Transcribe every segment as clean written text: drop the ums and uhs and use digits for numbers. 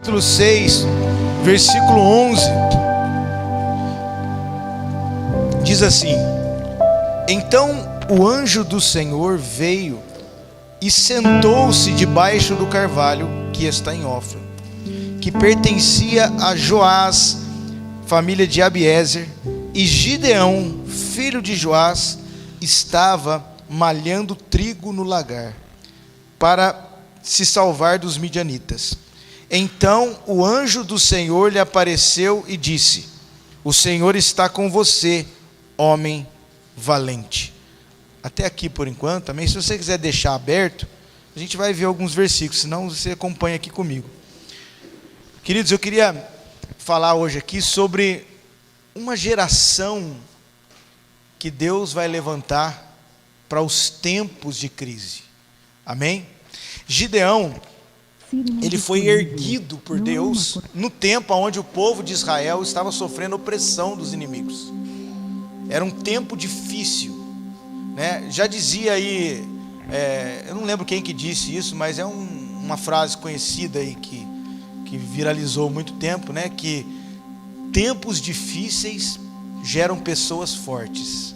Capítulo 6, versículo 11, diz assim: Então o anjo do Senhor veio e sentou-se debaixo do carvalho que está em Ofra, que pertencia a Joás, família de Abiezer, e Gideão, filho de Joás, estava malhando trigo no lagar, para se salvar dos midianitas. Então o anjo do Senhor lhe apareceu e disse: O Senhor está com você, homem valente. Até aqui por enquanto, também se você quiser deixar aberto, a gente vai ver alguns versículos, senão você acompanha aqui comigo. Queridos, eu queria falar hoje aqui sobre uma geração que Deus vai levantar para os tempos de crise. Amém? Gideão, ele foi erguido por Deus no tempo onde o povo de Israel estava sofrendo opressão dos inimigos. Era um tempo difícil, né? Já dizia aí, eu não lembro quem que disse isso, mas é uma frase conhecida aí que viralizou há muito tempo, né? Que tempos difíceis geram pessoas fortes.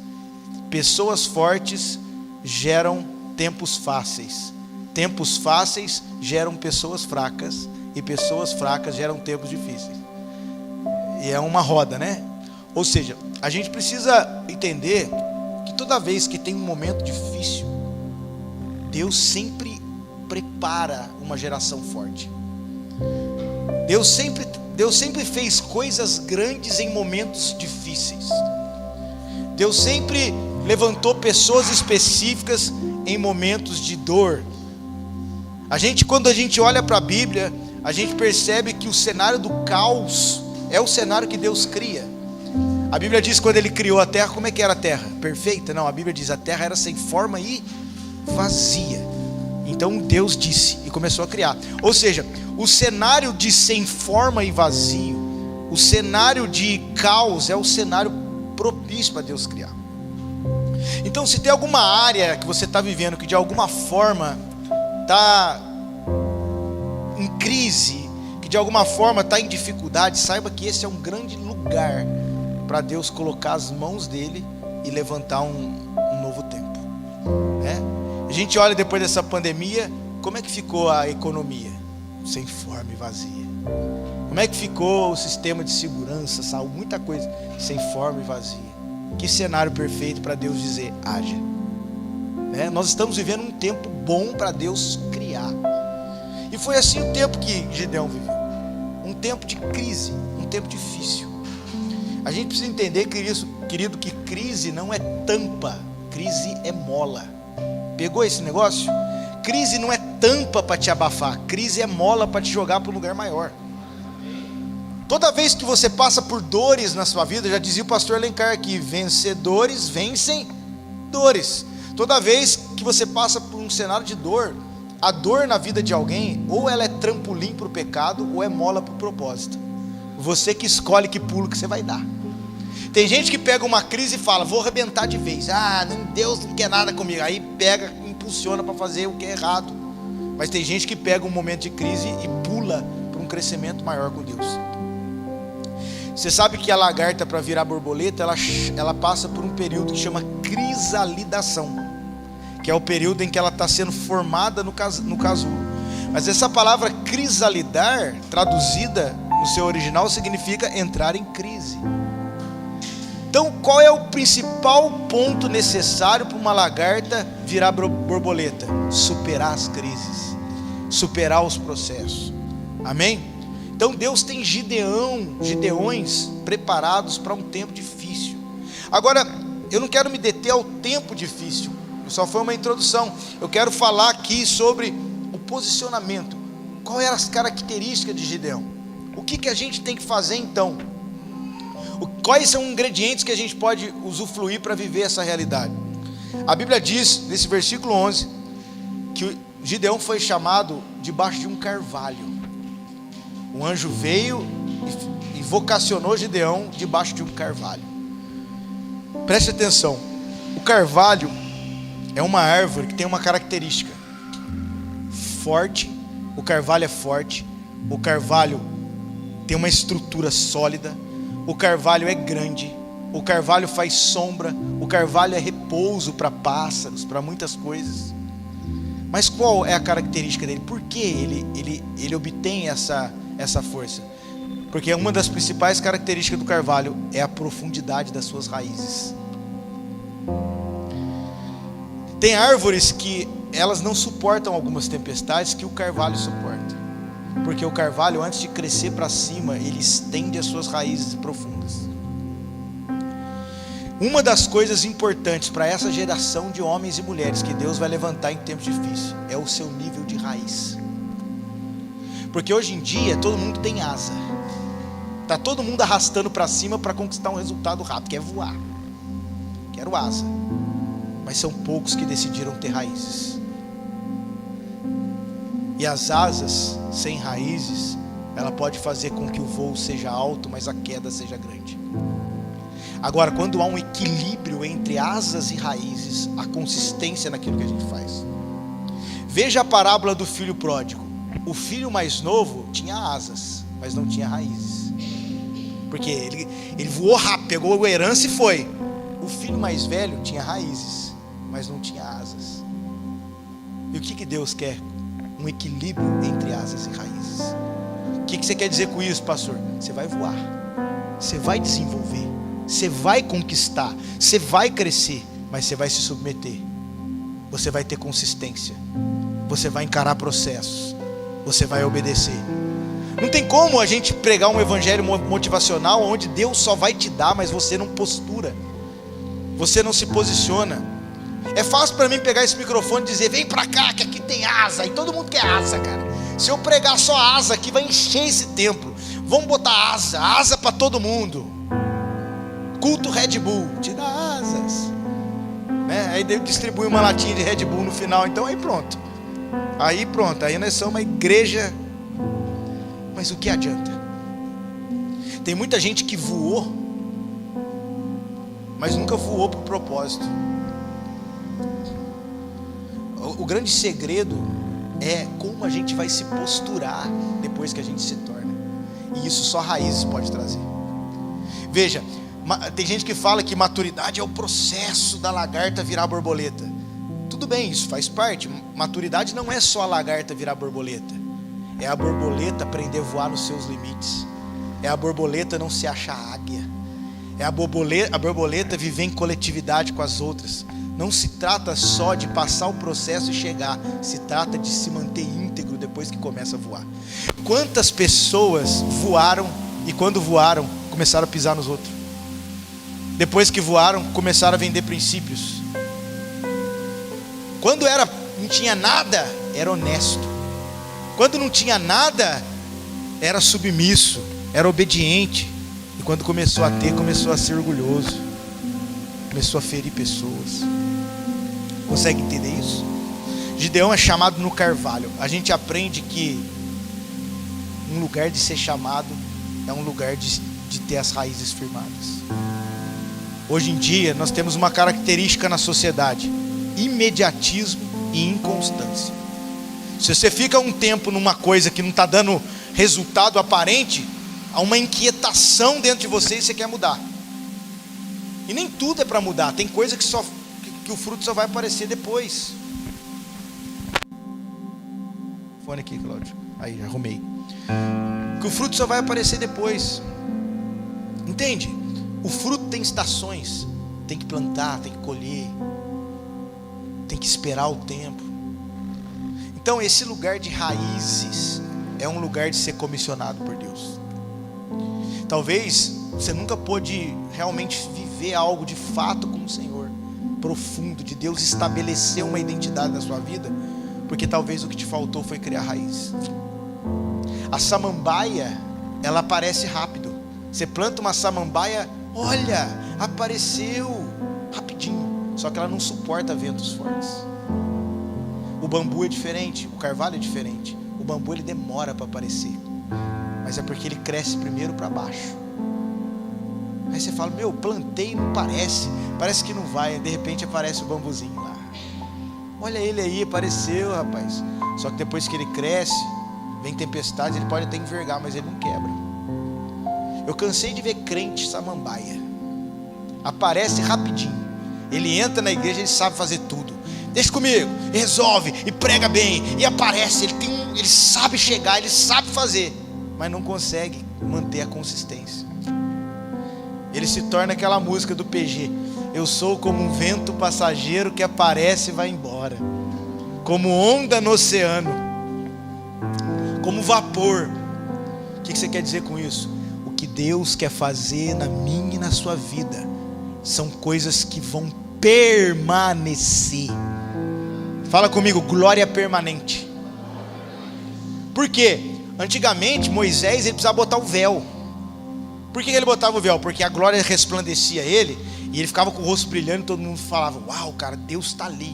Pessoas fortes geram tempos fáceis. Tempos fáceis geram pessoas fracas, e pessoas fracas geram tempos difíceis. E é uma roda, né? Ou seja, a gente precisa entender que toda vez que tem um momento difícil, Deus sempre prepara uma geração forte. Deus sempre fez coisas grandes em momentos difíceis. Deus sempre levantou pessoas específicas em momentos de dor. Quando a gente olha para a Bíblia, a gente percebe que o cenário do caos é o cenário que Deus cria. A Bíblia diz que quando Ele criou a terra, como é que era a terra? Perfeita? Não, a Bíblia diz a terra era sem forma e vazia. Então Deus disse e começou a criar. Ou seja, o cenário de sem forma e vazio, o cenário de caos é o cenário propício para Deus criar. Então, se tem alguma área que você está vivendo que de alguma forma está em crise, que de alguma forma está em dificuldade, saiba que esse é um grande lugar para Deus colocar as mãos dele e levantar um novo tempo, né? A gente olha depois dessa pandemia, como é que ficou a economia? Sem forma e vazia. Como é que ficou o sistema de segurança, saúde, muita coisa sem forma e vazia. Que cenário perfeito para Deus dizer, haja, né? Nós estamos vivendo um tempo bom para Deus criar. E foi assim o tempo que Gideão viveu. Um tempo de crise, um tempo difícil. A gente precisa entender, querido, que crise não é tampa, crise é mola. Pegou esse negócio? Crise não é tampa para te abafar, crise é mola para te jogar para um lugar maior. Toda vez que você passa por dores na sua vida, já dizia o pastor Alencar aqui, vencedores vencem dores. Toda vez que você passa por um cenário de dor, a dor na vida de alguém, ou ela é trampolim para o pecado, ou é mola para o propósito. Você que escolhe que pulo que você vai dar. Tem gente que pega uma crise e fala, vou arrebentar de vez. Deus não quer nada comigo. Aí pega, impulsiona para fazer o que é errado. Mas tem gente que pega um momento de crise e pula para um crescimento maior com Deus. Você sabe que a lagarta, para virar borboleta, ela passa por um período que chama crisalidação, que é o período em que ela está sendo formada no casulo. Mas essa palavra crisalidar, traduzida no seu original, significa entrar em crise. Então, qual é o principal ponto necessário para uma lagarta virar borboleta? Superar as crises, superar os processos. Amém? Então Deus tem gideões preparados para um tempo difícil. Agora, eu não quero me deter ao tempo difícil, só foi uma introdução. Eu quero falar aqui sobre o posicionamento. Qual eram as características de Gideão? O que a gente tem que fazer então? Quais são os ingredientes que a gente pode usufruir para viver essa realidade? A Bíblia diz, nesse versículo 11, que Gideão foi chamado debaixo de um carvalho. Um anjo veio e vocacionou Gideão debaixo de um carvalho. Preste atenção, o carvalho é uma árvore que tem uma característica forte. O carvalho é forte, O carvalho tem uma estrutura sólida, o carvalho é grande, o carvalho faz sombra, o carvalho é repouso para pássaros, para muitas coisas. Mas qual é a característica dele? Por que ele obtém essa força? Porque uma das principais características do carvalho é a profundidade das suas raízes. Tem árvores que elas não suportam algumas tempestades que o carvalho suporta. Porque o carvalho, antes de crescer para cima, ele estende as suas raízes profundas. Uma das coisas importantes para essa geração de homens e mulheres que Deus vai levantar em tempos difíceis é o seu nível de raiz. Porque hoje em dia todo mundo tem asa. Está todo mundo arrastando para cima para conquistar um resultado rápido, quer voar. Quero asa. Mas são poucos que decidiram ter raízes. E as asas sem raízes, ela pode fazer com que o voo seja alto, mas a queda seja grande. Agora, quando há um equilíbrio entre asas e raízes, a consistência naquilo que a gente faz. Veja a parábola do filho pródigo. O filho mais novo tinha asas, mas não tinha raízes. Porque ele voou rápido, pegou a herança e foi. O filho mais velho tinha raízes, mas não tinha asas. E o que Deus quer? Um equilíbrio entre asas e raízes. O que você quer dizer com isso, pastor? Você vai voar, você vai desenvolver, você vai conquistar, você vai crescer, mas você vai se submeter. Você vai ter consistência, você vai encarar processos, você vai obedecer. Não tem como a gente pregar um evangelho motivacional onde Deus só vai te dar, mas você não postura, você não se posiciona. É fácil para mim pegar esse microfone e dizer: vem para cá que aqui tem asa, e todo mundo quer asa, cara. Se eu pregar só asa aqui, vai encher esse templo. Vamos botar asa para todo mundo. Culto Red Bull, te dá asas, né? Aí distribui uma latinha de Red Bull no final, então aí pronto, aí nós somos uma igreja. Mas o que adianta? Tem muita gente que voou, mas nunca voou por propósito. O grande segredo é como a gente vai se posturar depois que a gente se torna. E isso só raízes pode trazer. Veja, tem gente que fala que maturidade é o processo da lagarta virar borboleta. Tudo bem, isso faz parte. Maturidade não é só a lagarta virar borboleta. É a borboleta aprender a voar nos seus limites. É a borboleta não se achar águia. É a borboleta viver em coletividade com as outras. Não se trata só de passar o processo e chegar. Se trata de se manter íntegro depois que começa a voar. Quantas pessoas voaram e quando voaram começaram a pisar nos outros? Depois que voaram começaram a vender princípios. Quando não tinha nada, era honesto. Quando não tinha nada, era submisso, era obediente. E quando começou a ter, começou a ser orgulhoso, começou a ferir pessoas. Consegue entender isso? Gideão é chamado no carvalho. A gente aprende que um lugar de ser chamado é um lugar de ter as raízes firmadas. Hoje em dia nós temos uma característica na sociedade: imediatismo e inconstância. Se você fica um tempo numa coisa que não está dando resultado aparente, há uma inquietação dentro de você e você quer mudar. E nem tudo é para mudar. Tem coisa que o fruto só vai aparecer depois. Fone aqui, Cláudio. Aí, arrumei. Que o fruto só vai aparecer depois. Entende? O fruto tem estações. Tem que plantar, tem que colher, tem que esperar o tempo. Então esse lugar de raízes é um lugar de ser comissionado por Deus. Talvez você nunca pôde realmente viver algo de fato com o Senhor, profundo, de Deus estabelecer uma identidade na sua vida, porque talvez o que te faltou foi criar raiz. A samambaia, ela aparece rápido. Você planta uma samambaia, olha, apareceu rapidinho, só que ela não suporta ventos fortes. O bambu é diferente, o carvalho é diferente. O bambu ele demora para aparecer, mas é porque ele cresce primeiro para baixo. Aí você fala: meu, plantei, não parece que não vai. De repente aparece o bambuzinho lá. Olha ele aí, apareceu, rapaz. Só que depois que ele cresce, Vem tempestades, ele pode até envergar, mas ele não quebra. Eu cansei de ver crente samambaia. Aparece rapidinho. Ele entra na igreja, ele sabe fazer tudo. Deixa comigo, resolve, e prega bem, e aparece. Ele sabe chegar, ele sabe fazer, mas não consegue manter a consistência. Ele se torna aquela música do PG: eu sou como um vento passageiro que aparece e vai embora, como onda no oceano, como vapor. O que você quer dizer com isso? O que Deus quer fazer na minha e na sua vida são coisas que vão permanecer. Fala comigo, glória permanente. Por quê? Antigamente Moisés ele precisava botar o véu. Por que ele botava o véu? Porque a glória resplandecia ele, e ele ficava com o rosto brilhando, e todo mundo falava: uau, cara, Deus está ali.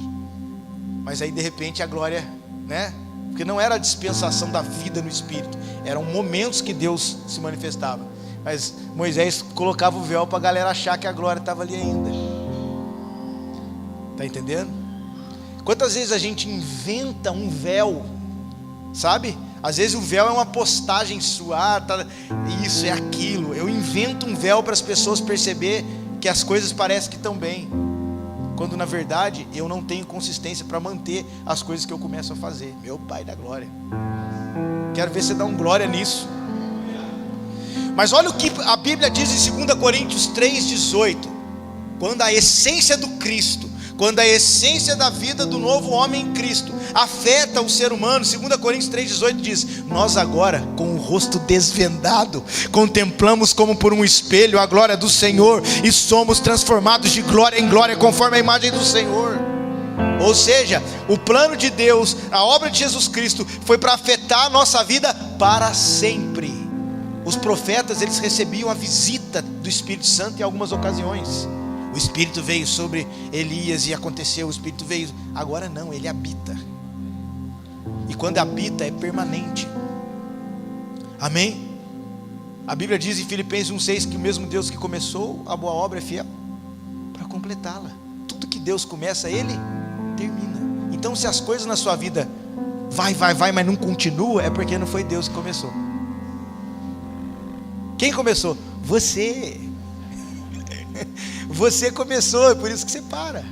Mas aí de repente a glória, né? Porque não era a dispensação da vida no Espírito, eram momentos que Deus se manifestava. Mas Moisés colocava o véu para a galera achar que a glória estava ali ainda. Está entendendo? Quantas vezes a gente inventa um véu, sabe? Às vezes o véu é uma postagem sua, isso é aquilo. Eu invento um véu para as pessoas perceber que as coisas parecem que estão bem, quando na verdade eu não tenho consistência para manter as coisas que eu começo a fazer. Meu Pai da glória, quero ver você dar um glória nisso. Mas olha o que a Bíblia diz em 2 Coríntios 3,18. Quando a essência do Cristo, quando a essência da vida do novo homem em Cristo afeta o ser humano, 2 Coríntios 3,18 diz: nós agora, com o rosto desvendado, contemplamos como por um espelho a glória do Senhor, e somos transformados de glória em glória, conforme a imagem do Senhor. Ou seja, o plano de Deus, a obra de Jesus Cristo, foi para afetar a nossa vida para sempre. Os profetas, eles recebiam a visita do Espírito Santo em algumas ocasiões. O Espírito veio sobre Elias e aconteceu, o Espírito veio. Agora não, ele habita. E quando habita é permanente. Amém? A Bíblia diz em Filipenses 1,6 que o mesmo Deus que começou a boa obra é fiel para completá-la. Tudo que Deus começa, Ele termina. Então se as coisas na sua vida vai, mas não continua, é porque não foi Deus que começou. Quem começou? Você. Você começou, é por isso que você para.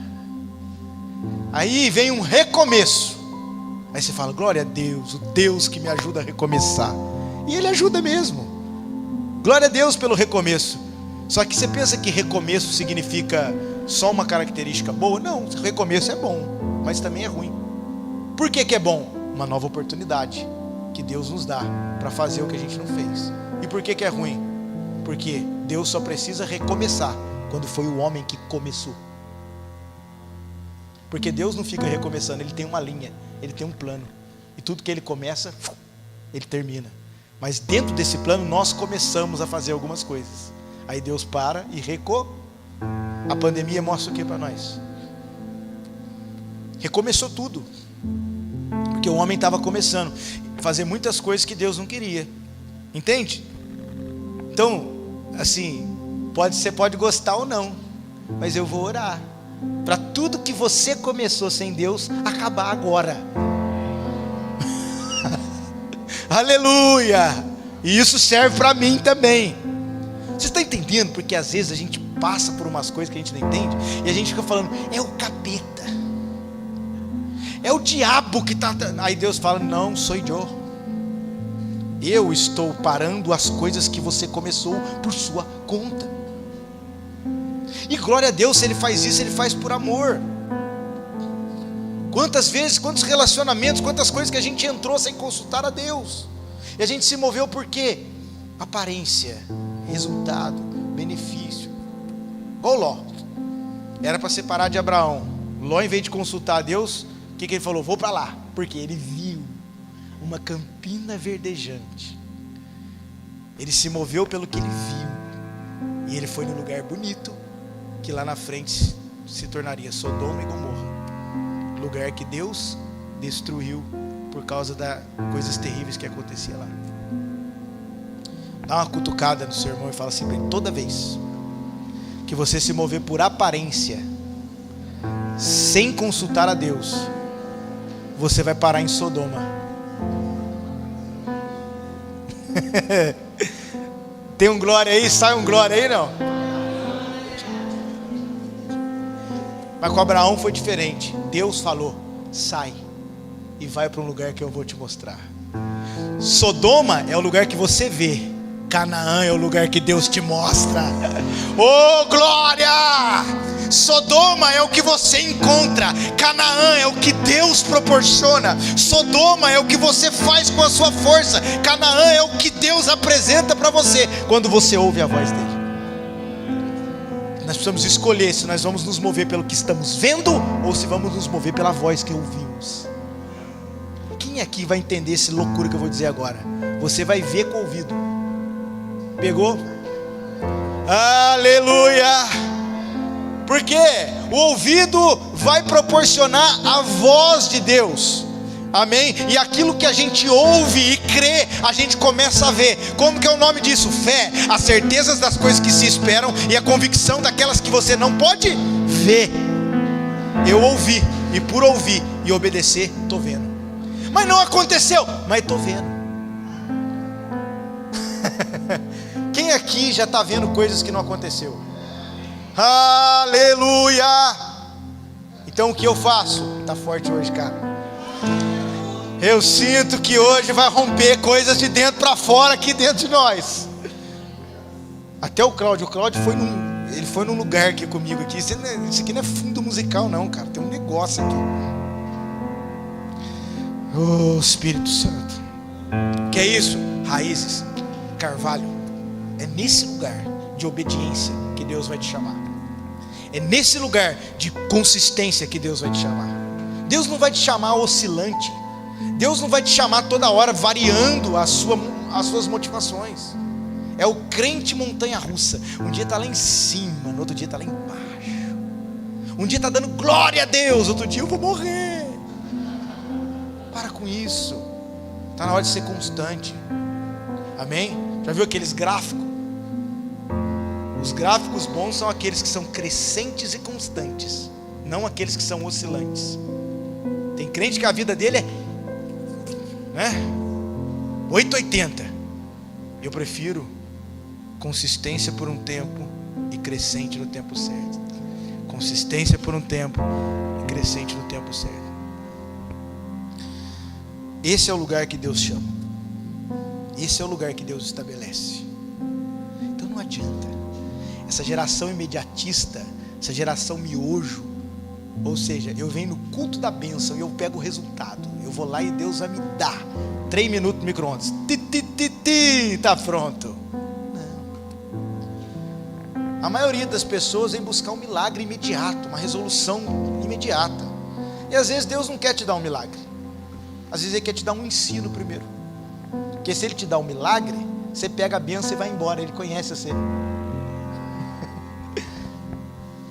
Aí vem um recomeço. Aí você fala: glória a Deus, o Deus que me ajuda a recomeçar. E Ele ajuda mesmo. Glória a Deus pelo recomeço. Só que você pensa que recomeço significa só uma característica boa? Não, recomeço é bom, mas também é ruim. Por que é bom? Uma nova oportunidade que Deus nos dá para fazer o que a gente não fez. E por que é ruim? Porque Deus só precisa recomeçar quando foi o homem que começou. Porque Deus não fica recomeçando, Ele tem uma linha, Ele tem um plano, e tudo que Ele começa, Ele termina. Mas dentro desse plano nós começamos a fazer algumas coisas. Aí Deus para e A pandemia mostra o que para nós? Recomeçou tudo. Porque o homem estava começando a fazer muitas coisas que Deus não queria. Entende? Então, assim, você pode gostar ou não, mas eu vou orar para tudo que você começou sem Deus acabar agora. Aleluia! E isso serve para mim também. Você está entendendo? Porque às vezes a gente passa por umas coisas que a gente não entende, e a gente fica falando: é o capeta, é o diabo que está. Aí Deus fala: não, sou eu estou parando as coisas que você começou por sua conta. E glória a Deus, se Ele faz isso, Ele faz por amor. Quantas vezes, quantos relacionamentos, quantas coisas que a gente entrou sem consultar a Deus, e a gente se moveu por quê? Aparência, resultado, benefício. Igual Ló, era para separar de Abraão. Ló, em vez de consultar a Deus, o que ele falou? Vou para lá, porque ele viu uma campina verdejante. Ele se moveu pelo que ele viu, e ele foi num lugar bonito, que lá na frente se tornaria Sodoma e Gomorra, lugar que Deus destruiu por causa das coisas terríveis que acontecia lá. Dá uma cutucada no seu irmão e fala assim: toda vez que você se mover por aparência, sem consultar a Deus, você vai parar em Sodoma. Tem um glória aí? Sai um glória aí, não? Mas com Abraão foi diferente. Deus falou: sai e vai para um lugar que eu vou te mostrar. Sodoma é o lugar que você vê, Canaã é o lugar que Deus te mostra. Oh, glória! Sodoma é o que você encontra, Canaã é o que Deus proporciona. Sodoma é o que você faz com a sua força, Canaã é o que Deus apresenta para você quando você ouve a voz dele. Nós precisamos escolher se nós vamos nos mover pelo que estamos vendo ou se vamos nos mover pela voz que ouvimos. Quem aqui vai entender essa loucura que eu vou dizer agora? Você vai ver com o ouvido. Pegou? Aleluia! Porque o ouvido vai proporcionar a voz de Deus. Amém? E aquilo que a gente ouve e crê, a gente começa a ver. Como que é o nome disso? Fé, as certezas das coisas que se esperam e a convicção daquelas que você não pode ver. Eu ouvi, e por ouvir e obedecer, estou vendo. Mas não aconteceu, mas estou vendo. Quem aqui já está vendo coisas que não aconteceu? Aleluia! Então o que eu faço? Está forte hoje, cara. Eu sinto que hoje vai romper coisas de dentro para fora aqui dentro de nós. Até o Cláudio foi num lugar aqui comigo aqui. Isso aqui não é fundo musical não, cara. Tem um negócio aqui. Oh, Espírito Santo. Que é isso? Raízes, carvalho. É nesse lugar de obediência que Deus vai te chamar. É nesse lugar de consistência que Deus vai te chamar. Deus não vai te chamar oscilante. Deus não vai te chamar toda hora variando as suas motivações. É o crente montanha-russa. Um dia está lá em cima, no outro dia está lá embaixo. Um dia está dando glória a Deus, outro dia eu vou morrer. Para com isso. Está na hora de ser constante. Amém? Já viu aqueles gráficos? Os gráficos bons são aqueles que são crescentes e constantes, não aqueles que são oscilantes. Tem crente que a vida dele é 880. Eu prefiro consistência por um tempo e crescente no tempo certo. Consistência por um tempo e crescente no tempo certo. Esse é o lugar que Deus chama. Esse é o lugar que Deus estabelece. Então não adianta. Essa geração imediatista, essa geração miojo, ou seja, eu venho no culto da bênção e eu pego o resultado. Eu vou lá e Deus vai me dar 3 minutos no micro-ondas. Tá pronto. Não. A maioria das pessoas vem buscar um milagre imediato, uma resolução imediata. E às vezes Deus não quer te dar um milagre. Às vezes Ele quer te dar um ensino primeiro. Porque se Ele te dá um milagre, você pega a bênção e vai embora. Ele conhece você.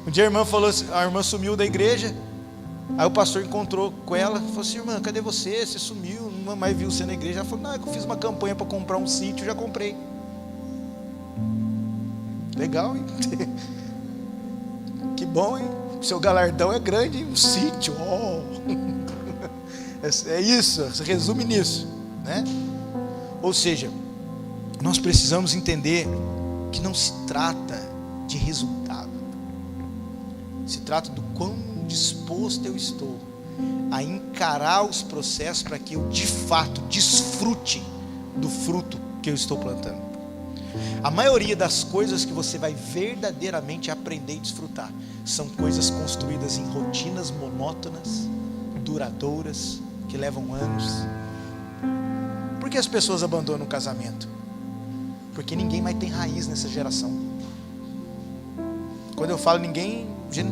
Um dia a irmã sumiu da igreja. Aí o pastor encontrou com ela, falou assim: irmã, cadê você? Você sumiu, não mais viu você na igreja. Ela falou: não, é que eu fiz uma campanha para comprar um sítio, já comprei. Legal, hein? Que bom, hein? Seu galardão é grande, hein? Um sítio, oh. É isso, se resume nisso, né? Ou seja, nós precisamos entender que não se trata de resultado. Se trata do quão disposto eu estou a encarar os processos para que eu de fato desfrute do fruto que eu estou plantando. A maioria das coisas que você vai verdadeiramente aprender e desfrutar são coisas construídas em rotinas monótonas, duradouras, que levam anos. Por que as pessoas abandonam o casamento? Porque ninguém mais tem raiz nessa geração. Quando eu falo ninguém,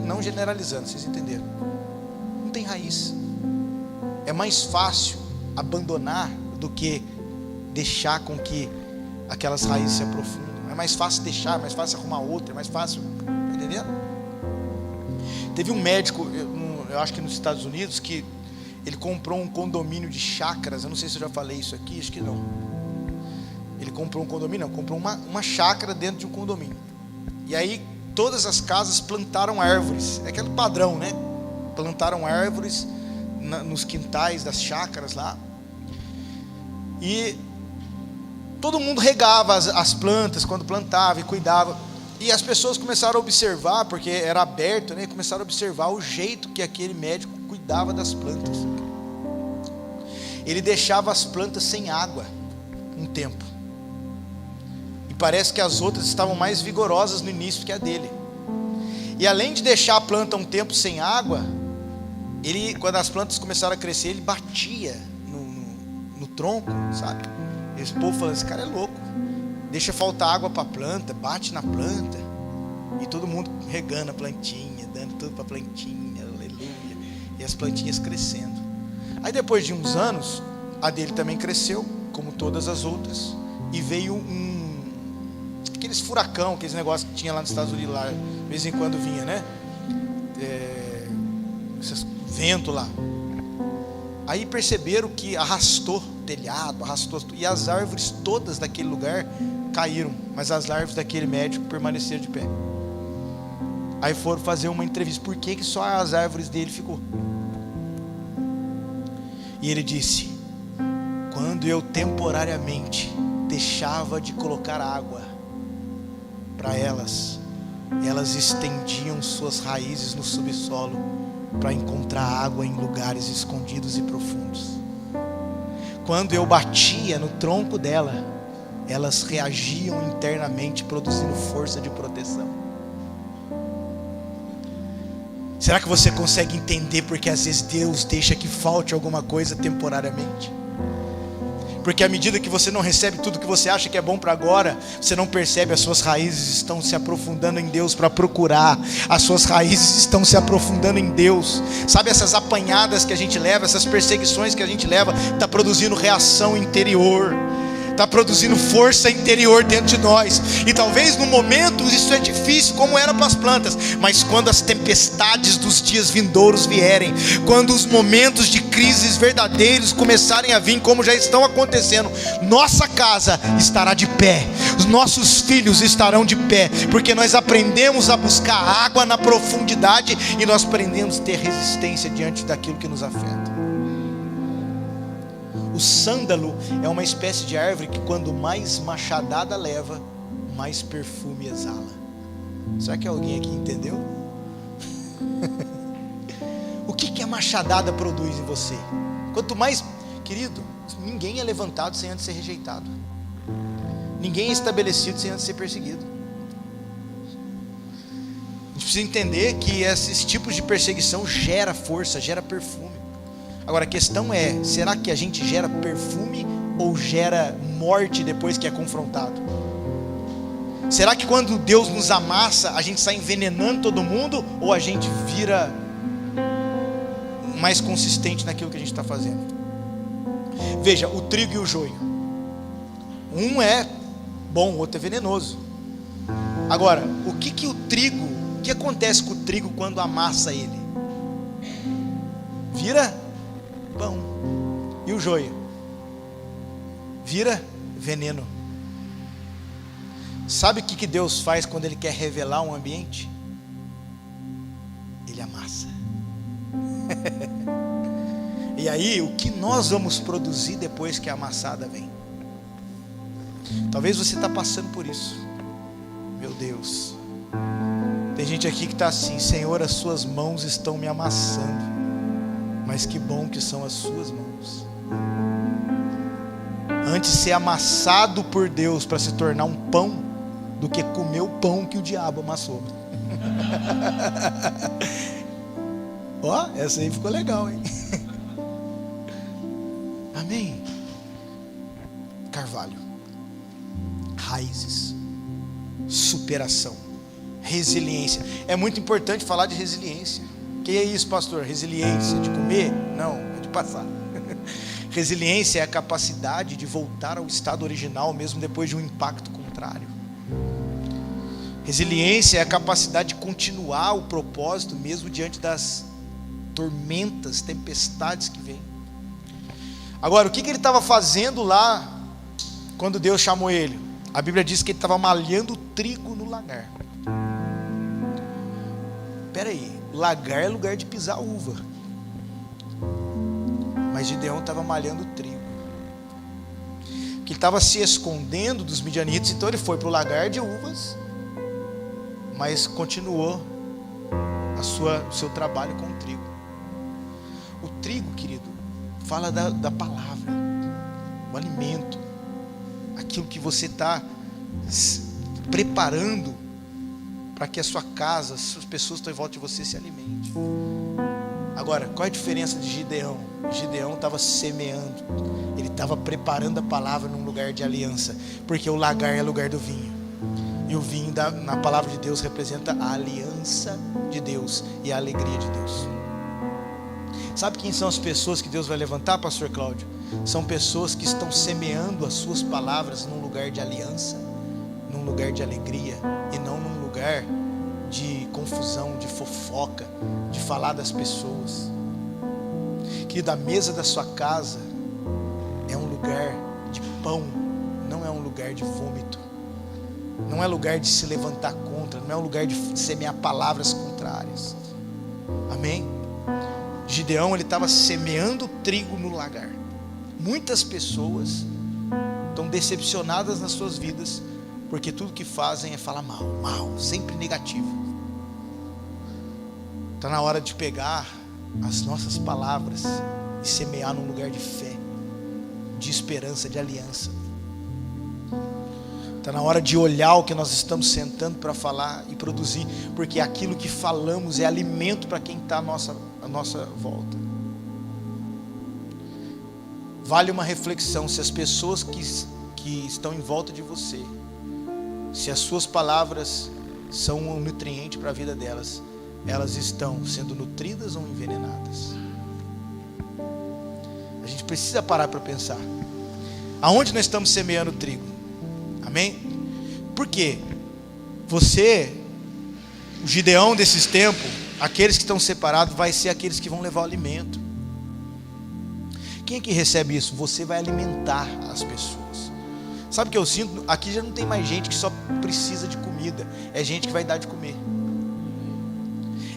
não generalizando, vocês entenderam? Não tem raiz. É mais fácil abandonar do que deixar com que aquelas raízes se aprofundem. É mais fácil deixar, é mais fácil arrumar outra, é mais fácil, tá entendendo? Teve um médico, eu acho que nos Estados Unidos, que ele comprou um condomínio de chácaras. Eu não sei se eu já falei isso aqui, acho que não. Ele comprou um condomínio, não, comprou uma chácara dentro de um condomínio. E aí todas as casas plantaram árvores, é aquele padrão, né? Plantaram árvores nos quintais das chácaras lá. E todo mundo regava as plantas quando plantava e cuidava. E as pessoas começaram a observar, porque era aberto, né? Começaram a observar o jeito que aquele médico cuidava das plantas. Ele deixava as plantas sem água um tempo. E parece que as outras estavam mais vigorosas no início que a dele. E além de deixar a planta um tempo sem água, ele, quando as plantas começaram a crescer, ele batia no tronco, sabe? E esse povo falando, esse cara é louco, deixa faltar água para a planta, bate na planta. E todo mundo regando a plantinha, dando tudo para a plantinha, aleluia. E as plantinhas crescendo. Aí depois de uns anos, a dele também cresceu, como todas as outras. E veio aqueles furacão, aqueles negócios que tinha lá nos Estados Unidos, lá, de vez em quando vinha, né? Esses vento lá. Aí perceberam que arrastou o telhado, arrastou, e as árvores todas daquele lugar caíram, mas as árvores daquele médico permaneceram de pé. Aí foram fazer uma entrevista, por que só as árvores dele ficou? E ele disse, quando eu temporariamente deixava de colocar água para elas estendiam suas raízes no subsolo para encontrar água em lugares escondidos e profundos. Quando eu batia no tronco dela, elas reagiam internamente, produzindo força de proteção. Será que você consegue entender porque às vezes Deus deixa que falte alguma coisa temporariamente? Porque à medida que você não recebe tudo que você acha que é bom para agora, você não percebe, as suas raízes estão se aprofundando em Deus para procurar. As suas raízes estão se aprofundando em Deus. Sabe, essas apanhadas que a gente leva, essas perseguições que a gente leva, está produzindo reação interior, está produzindo força interior dentro de nós. E talvez no momento isso é difícil, como era para as plantas, mas quando as tempestades dos dias vindouros vierem, quando os momentos de crises verdadeiros começarem a vir, como já estão acontecendo, nossa casa estará de pé, os nossos filhos estarão de pé, porque nós aprendemos a buscar água na profundidade e nós aprendemos a ter resistência diante daquilo que nos afeta. O sândalo é uma espécie de árvore que quando mais machadada leva, mais perfume exala. Será que alguém aqui entendeu? O que a machadada produz em você? Quanto mais, querido, ninguém é levantado sem antes ser rejeitado. Ninguém é estabelecido sem antes ser perseguido. A gente precisa entender que esses tipos de perseguição gera força, gera perfume. Agora a questão é, será que a gente gera perfume ou gera morte depois que é confrontado? Será que quando Deus nos amassa, a gente sai envenenando todo mundo, ou a gente vira mais consistente naquilo que a gente está fazendo? Veja, o trigo e o joio, um é bom, o outro é venenoso. Agora, o que acontece com o trigo quando amassa ele? Vira pão. E o joio? Vira veneno. Sabe o que Deus faz quando Ele quer revelar um ambiente? Ele amassa. E aí, o que nós vamos produzir depois que a amassada vem? Talvez você está passando por isso. Meu Deus, tem gente aqui que está assim, Senhor, as suas mãos estão me amassando, mas que bom que são as suas mãos. Antes ser amassado por Deus para se tornar um pão, do que comer o pão que o diabo amassou. Ó, essa aí ficou legal, hein? Amém. Carvalho, raízes, superação, resiliência. É muito importante falar de resiliência. Que é isso, pastor? Resiliência de comer? Não, é de passar. Resiliência é a capacidade de voltar ao estado original mesmo depois de um impacto contrário. Resiliência é a capacidade de continuar o propósito mesmo diante das tormentas, tempestades que vêm. Agora, o que ele estava fazendo lá quando Deus chamou ele? A Bíblia diz que ele estava malhando trigo no lagar. Espera aí, lagar é lugar de pisar uva, mas Gideão estava malhando trigo. que ele estava se escondendo dos midianitas, então ele foi para o lagar de uvas, mas continuou o seu trabalho com o trigo. O trigo, querido, fala da palavra, o alimento, aquilo que você está preparando para que a sua casa, as pessoas que estão em volta de você se alimentem. Agora, qual é a diferença de Gideão? Gideão estava semeando, ele estava preparando a palavra num lugar de aliança, porque o lagar é lugar do vinho, e o vinho na palavra de Deus representa a aliança de Deus e a alegria de Deus. Sabe quem são as pessoas que Deus vai levantar, pastor Cláudio? São pessoas que estão semeando as suas palavras num lugar de aliança, num lugar de alegria, e não num lugar de confusão, de fofoca, de falar das pessoas. Que da mesa da sua casa é um lugar de pão, não é um lugar de vômito, não é lugar de se levantar contra, não é um lugar de semear palavras contrárias. Amém? Gideão, ele estava semeando trigo no lagar. Muitas pessoas estão decepcionadas nas suas vidas, porque tudo que fazem é falar mal, sempre negativo. Está na hora de pegar as nossas palavras e semear num lugar de fé, de esperança, de aliança. Está na hora de olhar o que nós estamos sentando para falar e produzir, porque aquilo que falamos é alimento para quem está à nossa volta. Vale uma reflexão: se as pessoas que estão em volta de você, se as suas palavras são um nutriente para a vida delas, elas estão sendo nutridas ou envenenadas? A gente precisa parar para pensar. Aonde nós estamos semeando trigo? Amém? Porque você, o Gideão desses tempos, aqueles que estão separados, vai ser aqueles que vão levar o alimento. Quem é que recebe isso? Você vai alimentar as pessoas. Sabe o que eu sinto? Aqui já não tem mais gente que só precisa de comida, é gente que vai dar de comer,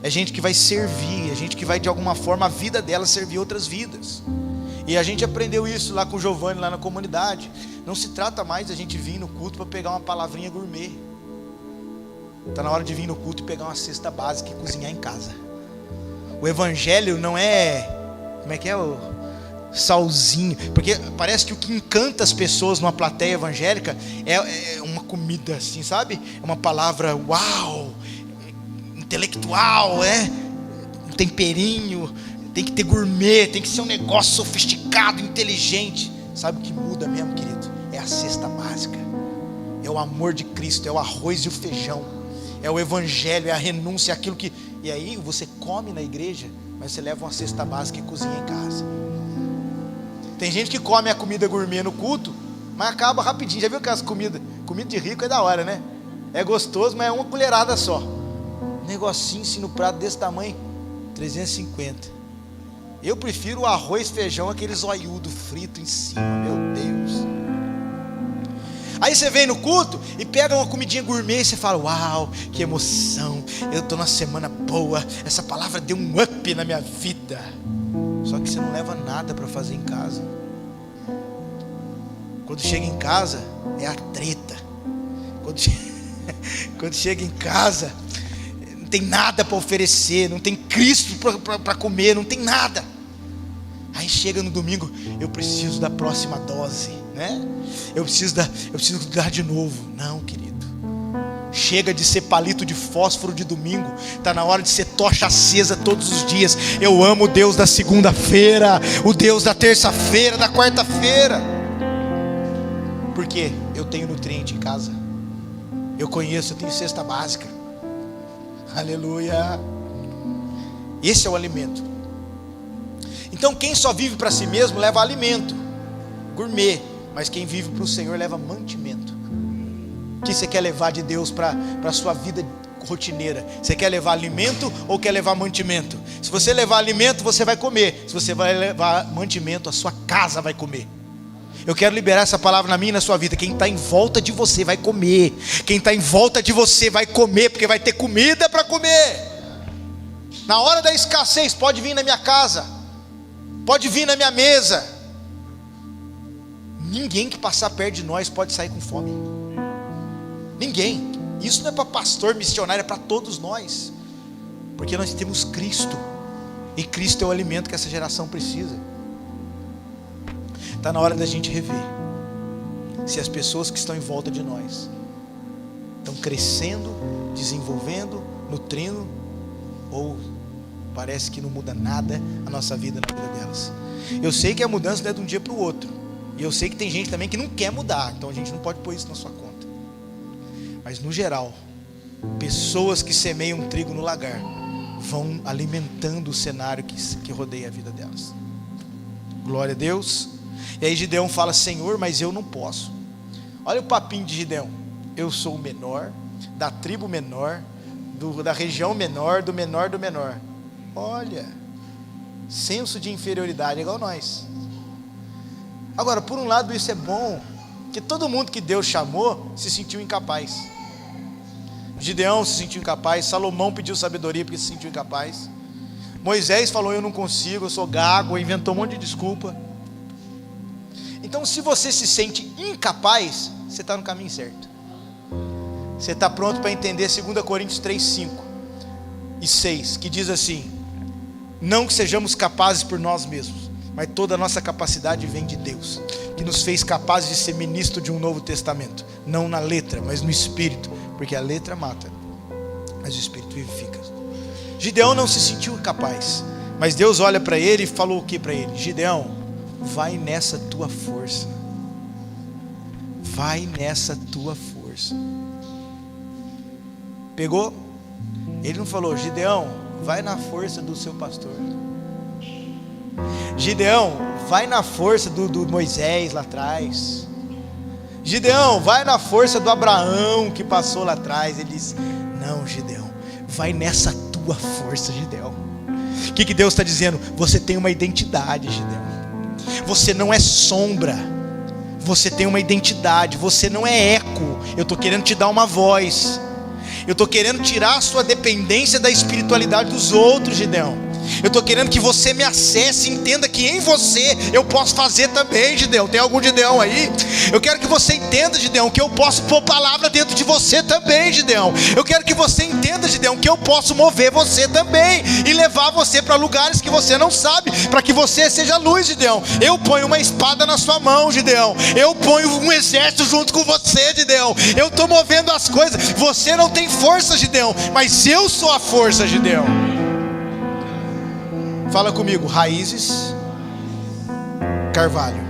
é gente que vai servir, é gente que vai de alguma forma a vida dela servir outras vidas. E a gente aprendeu isso lá com o Giovanni, lá na comunidade. Não se trata mais de a gente vir no culto para pegar uma palavrinha gourmet. Está na hora de vir no culto e pegar uma cesta básica e cozinhar em casa. O evangelho não é, como é que é, o salzinho, porque parece que o que encanta as pessoas numa plateia evangélica é uma comida assim, sabe? É uma palavra uau, intelectual, um temperinho, tem que ter gourmet, tem que ser um negócio sofisticado, inteligente. Sabe o que muda mesmo, querido? É a cesta básica, é o amor de Cristo, é o arroz e o feijão, é o evangelho, é a renúncia, é aquilo que... E aí você come na igreja, mas você leva uma cesta básica e cozinha em casa. Tem gente que come a comida gourmet no culto, mas acaba rapidinho. Já viu aquelas comidas? Comida de rico é da hora, né? É gostoso, mas é uma colherada só. Um negocinho assim no prato desse tamanho, 350. Eu prefiro o arroz, feijão, aquele zoiudo frito em cima, meu Deus. Aí você vem no culto e pega uma comidinha gourmet e você fala, uau, que emoção, eu estou numa semana boa, essa palavra deu um up na minha vida. Só que você não leva nada para fazer em casa. Quando chega em casa, é a treta. Quando chega em casa, não tem nada para oferecer, não tem Cristo para comer, não tem nada. Aí chega no domingo, eu preciso da próxima dose, né? Eu preciso dar de novo. Não, querido. Chega de ser palito de fósforo de domingo. Está na hora de ser tocha acesa todos os dias. Eu amo o Deus da segunda-feira, o Deus da terça-feira, da quarta-feira. Porque eu tenho nutriente em casa. Eu tenho cesta básica. Aleluia. Esse é o alimento. Então quem só vive para si mesmo leva alimento gourmet, mas quem vive para o Senhor leva mantimento. O que você quer levar de Deus para a sua vida rotineira? Você quer levar alimento ou quer levar mantimento? Se você levar alimento, você vai comer. Se você vai levar mantimento, a sua casa vai comer. Eu quero liberar essa palavra na minha e na sua vida. Quem está em volta de você vai comer. Quem está em volta de você vai comer, porque vai ter comida para comer. Na hora da escassez, pode vir na minha casa, pode vir na minha mesa. ninguém que passar perto de nós pode sair com fome. Ninguém. Isso não é para pastor, missionário, é para todos nós, porque nós temos Cristo, e Cristo é o alimento que essa geração precisa. Está na hora da gente rever se as pessoas que estão em volta de nós estão crescendo, desenvolvendo, nutrindo, ou parece que não muda nada a nossa vida na vida delas. Eu sei que a mudança não é de um dia para o outro, e eu sei que tem gente também que não quer mudar, então a gente não pode pôr isso na sua conta. Mas no geral, pessoas que semeiam trigo no lagar vão alimentando o cenário que rodeia a vida delas. Glória a Deus. E aí Gideão fala: Senhor, mas eu não posso. Olha o papinho de Gideão: eu sou o menor, da tribo menor, da região menor, do menor do menor. Olha, senso de inferioridade igual nós. Agora, por um lado isso é bom, porque todo mundo que Deus chamou se sentiu incapaz. Gideão se sentiu incapaz, Salomão pediu sabedoria porque se sentiu incapaz, Moisés falou: eu não consigo, eu sou gago, inventou um monte de desculpa. Então, se você se sente incapaz, você está no caminho certo. Você está pronto para entender 2 Coríntios 3, 5 e 6, que diz assim: não que sejamos capazes por nós mesmos, mas toda a nossa capacidade vem de Deus, que nos fez capazes de ser ministro de um novo testamento, não na letra, mas no espírito, porque a letra mata, mas o espírito vivifica. Gideão não se sentiu capaz, mas Deus olha para ele e falou o que para ele? Gideão, vai nessa tua força, vai nessa tua força. Pegou? Ele não falou: Gideão, vai na força do seu pastor. Gideão, vai na força do Moisés lá atrás. Gideão, vai na força do Abraão que passou lá atrás. Ele disse: não, Gideão, vai nessa tua força, Gideão. O que Deus está dizendo? Você tem uma identidade, Gideão. Você não é sombra, você tem uma identidade. Você não é eco. Eu estou querendo te dar uma voz. Eu estou querendo tirar a sua dependência da espiritualidade dos outros, Gideão. Eu estou querendo que você me acesse e entenda que em você eu posso fazer também, Gideão. Tem algum Gideão aí? Eu quero que você entenda, Gideão, que eu posso pôr palavra dentro de você também, Gideão. Eu quero que você entenda, Gideão, que eu posso mover você também e levar você para lugares que você não sabe, para que você seja luz, Gideão. Eu ponho uma espada na sua mão, Gideão. Eu ponho um exército junto com você, Gideão. Eu estou movendo as coisas. Você não tem força, Gideão, mas eu sou a força, Gideão. Fala comigo: raízes, carvalho,